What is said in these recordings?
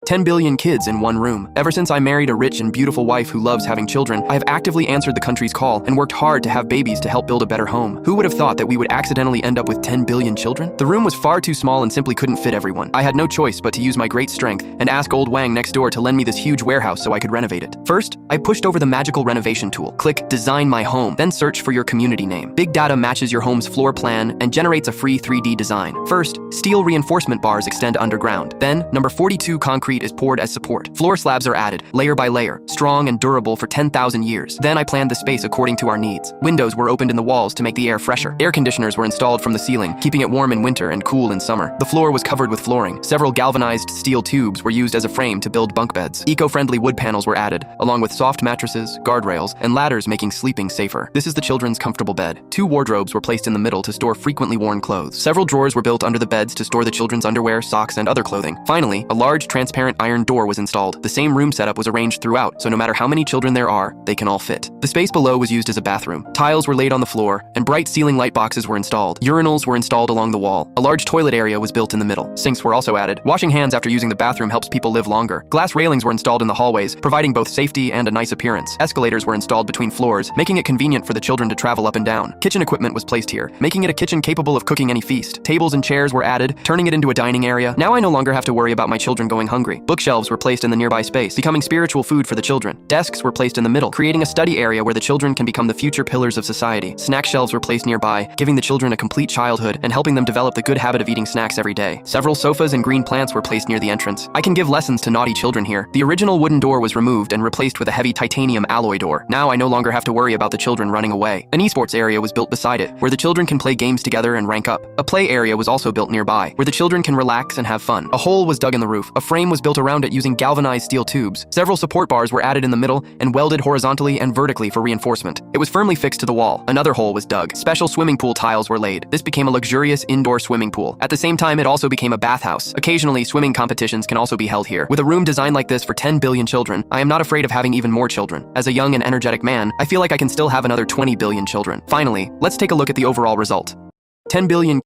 10 billion kids in one room. Ever since I married a rich and beautiful wife who loves having children, I have actively answered the country's call and worked hard to have babies to help build a better home. Who would have thought that we would accidentally end up with 10 billion children? The room was far too small and simply couldn't fit everyone. I had no choice but to use my great strength and ask old Wang next door to lend me this huge warehouse so I could renovate it. First, I pushed over the magical renovation tool. Click Design My Home, then search for your community name. Big data matches your home's floor plan and generates a free 3D design. First, steel reinforcement bars extend underground. Then, number 42 concrete is poured as support. Floor slabs are added, layer by layer, strong and durable for 10,000 years. Then I planned the space according to our needs. Windows were opened in the walls to make the air fresher. Air conditioners were installed from the ceiling, keeping it warm in winter and cool in summer. The floor was covered with flooring. Several galvanized steel tubes were used as a frame to build bunk beds. Eco-friendly wood panels were added, along with soft mattresses, guardrails, and ladders making sleeping safer. This is the children's comfortable bed. 2 wardrobes were placed in the middle to store frequently worn clothes. Several drawers were built under the beds to store the children's underwear, socks, and other clothing. Finally, a large transparent iron door was installed. The same room setup was arranged throughout, so no matter how many children there are, they can all fit. The space below was used as a bathroom. Tiles were laid on the floor, and bright ceiling light boxes were installed. Urinals were installed along the wall. A large toilet area was built in the middle. Sinks were also added. Washing hands after using the bathroom helps people live longer. Glass railings were installed in the hallways, providing both safety and a nice appearance. Escalators were installed between floors, making it convenient for the children to travel up and down. Kitchen equipment was placed here, making it a kitchen capable of cooking any feast. Tables and chairs were added, turning it into a dining area. Now I no longer have to worry about my children going hungry. Bookshelves were placed in the nearby space, becoming spiritual food for the children. Desks were placed in the middle, creating a study area where the children can become the future pillars of society. Snack shelves were placed nearby, giving the children a complete childhood and helping them develop the good habit of eating snacks every day. Several sofas and green plants were placed near the entrance. I can give lessons to naughty children here. The original wooden door was removed and replaced with a heavy titanium alloy door. Now I no longer have to worry about the children running away. An esports area was built beside it, where the children can play games together and rank up. A play area was also built nearby, where the children can relax and have fun. A hole was dug in the roof. A frame was built around it using galvanized steel tubes. Several support bars were added in the middle and welded horizontally and vertically for reinforcement. It was firmly fixed to the wall. Another hole was dug. Special swimming pool tiles were laid. This became a luxurious indoor swimming pool. At the same time, it also became a bathhouse. Occasionally, swimming competitions can also be held here. With a room designed like this for 10 billion children, I am not afraid of having even more children. As a young and energetic man, I feel like I can still have another 20 billion children. Finally, let's take a look at the overall result. 10 billion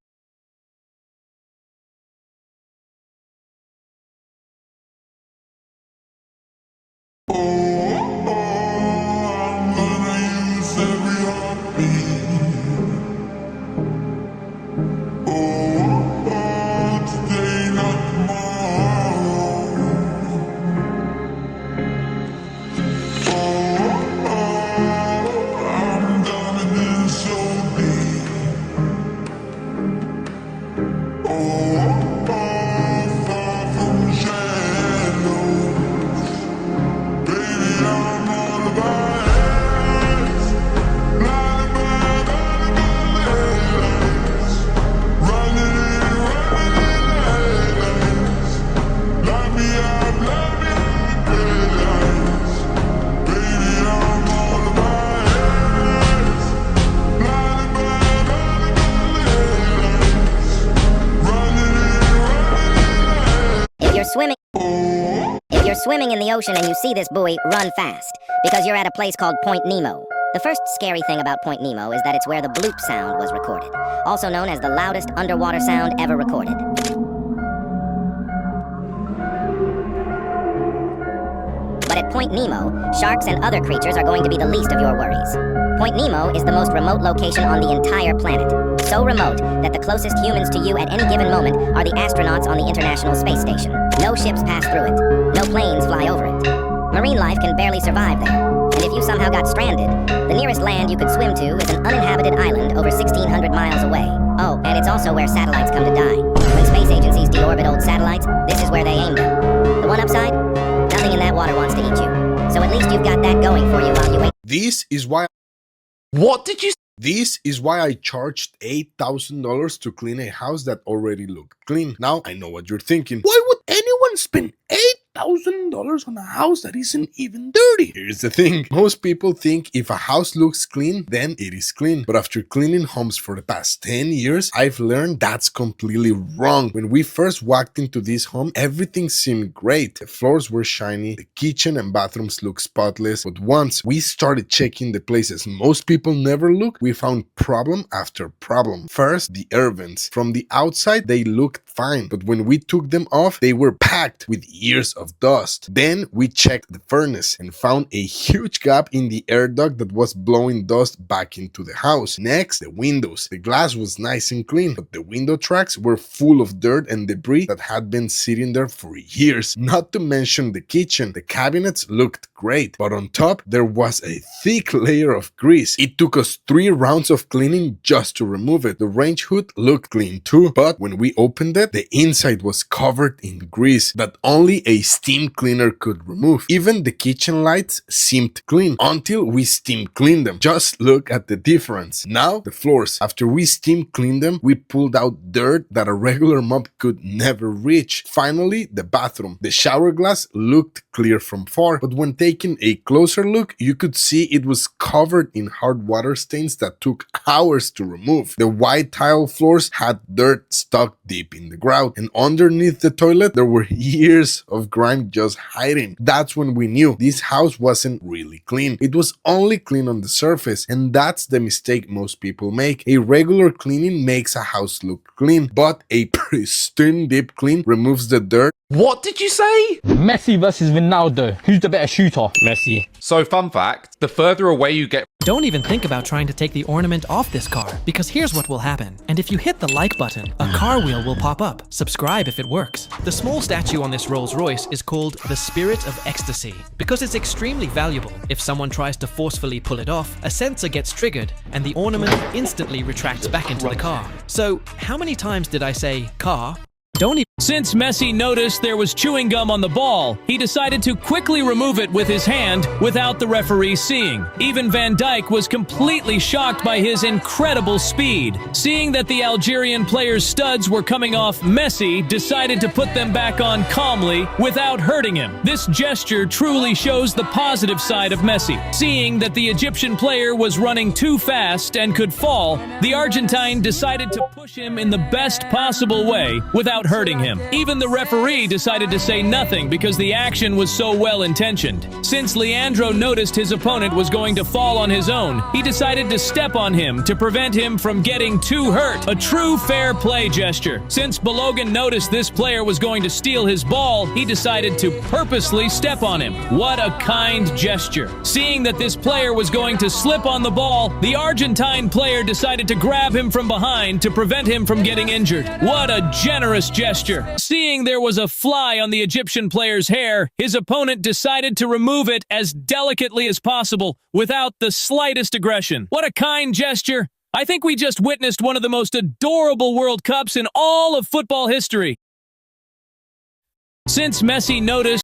If you're swimming in the ocean and you see this buoy, run fast, because you're at a place called Point Nemo. The first scary thing about Point Nemo is that it's where the bloop sound was recorded, also known as the loudest underwater sound ever recorded. But at Point Nemo, sharks and other creatures are going to be the least of your worries. Point Nemo is the most remote location on the entire planet. So remote that the closest humans to you at any given moment are the astronauts on the International Space Station. No ships pass through it. No planes fly over it. Marine life can barely survive there. And if you somehow got stranded, the nearest land you could swim to is an uninhabited island over 1,600 miles away. Oh, and it's also where satellites come to die. When space agencies deorbit old satellites, this is where they aim them. The one upside? Nothing in that water wants to eat you. So at least you've got that going for you while you wait. This is why I charged $8,000 to clean a house that already looked clean. Now I know what you're thinking. Why would anyone spend $8,000 on a house that isn't even dirty? Here's the thing. Most people think if a house looks clean, then it is clean. But after cleaning homes for the past 10 years, I've learned that's completely wrong. When we first walked into this home, everything seemed great. The floors were shiny, the kitchen and bathrooms looked spotless. But once we started checking the places most people never look, we found problem after problem. First, the air vents. From the outside, they looked fine. But when we took them off, they were packed with years of of dust. Then we checked the furnace and found a huge gap in the air duct that was blowing dust back into the house. Next, the windows. The glass was nice and clean, but the window tracks were full of dirt and debris that had been sitting there for years. Not to mention the kitchen. The cabinets looked great, but on top there was a thick layer of grease. It took us 3 rounds of cleaning just to remove it. The range hood looked clean too, but when we opened it, the inside was covered in grease that only a steam cleaner could remove. Even the kitchen lights seemed clean until we steam cleaned them. Just look at the difference. Now the floors. After we steam cleaned them, we pulled out dirt that a regular mop could never reach. Finally, the bathroom. The shower glass looked clear from far, but when taking a closer look, you could see it was covered in hard water stains that took hours to remove. The white tile floors had dirt stuck deep in the ground, and underneath the toilet there were years of grime just hiding. That's when we knew this house wasn't really clean. It was only clean on the surface, and that's the mistake most people make. A regular cleaning makes a house look clean, but a pristine deep clean removes the dirt. What did you say? Messi versus Ronaldo. Who's the better shooter? Messi. So fun fact, the further away you get... Don't even think about trying to take the ornament off this car, because here's what will happen. And if you hit the like button, a car wheel will pop up. Subscribe if it works. The small statue on this Rolls Royce is called the Spirit of Ecstasy, because it's extremely valuable. If someone tries to forcefully pull it off, a sensor gets triggered, and the ornament instantly retracts back into the car. So, how many times did I say car? Don't even... Since Messi noticed there was chewing gum on the ball, he decided to quickly remove it with his hand without the referee seeing. Even Van Dijk was completely shocked by his incredible speed. Seeing that the Algerian player's studs were coming off, Messi decided to put them back on calmly without hurting him. This gesture truly shows the positive side of Messi. Seeing that the Egyptian player was running too fast and could fall, the Argentine decided to push him in the best possible way without hurting him. Even the referee decided to say nothing because the action was so well-intentioned. Since Leandro noticed his opponent was going to fall on his own, he decided to step on him to prevent him from getting too hurt. A true fair play gesture. Since Balogun noticed this player was going to steal his ball, he decided to purposely step on him. What a kind gesture. Seeing that this player was going to slip on the ball, the Argentine player decided to grab him from behind to prevent him from getting injured. What a generous gesture. Seeing there was a fly on the Egyptian player's hair, his opponent decided to remove it as delicately as possible without the slightest aggression. What a kind gesture. I think we just witnessed one of the most adorable World Cups in all of football history. Since Messi noticed